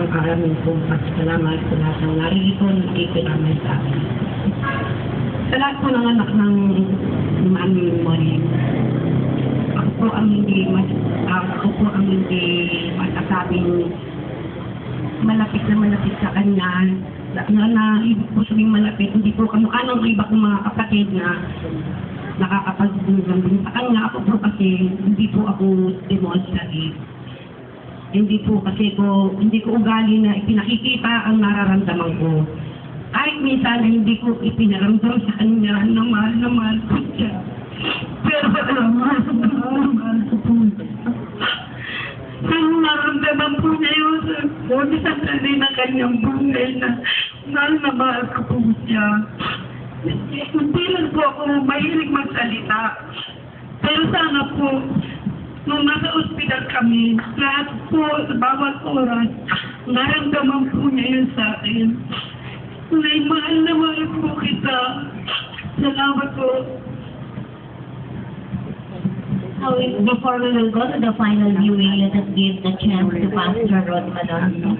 ang aming pong pasalamat sa lahat ng naririto na nakikiramay sa akin. Sa lahat po ng anak ng aming memory, ako po ang hindi masasabing malapit sa kanya, na ibig po sabihin malapit, hindi po kamukha ng iba kong mga kapatid na nakakapag-gambing sa kanya. Ako po kasi, hindi po ako demonstrative. Hindi ko ugali na ipinakikita ang nararamdaman ko. Kahit minsan hindi ko ipinaramdam sa kanya na mahal ko siya. Pero alam mo, mahal ko po. Pero naramdaman po niya yun sa sandali na kanyang buhay na mahal ko po siya. Hindi lang po ako mahilig magsalita. Pero sana po, nung nasa ospital kami, lahat po, sa bawat oras, naramdaman po niya yun sa akin. Nay, mahal na mahal po kita. Salamat po. So, before we will go to the final viewing, let us give the chance to Pastor Rod Malonzo.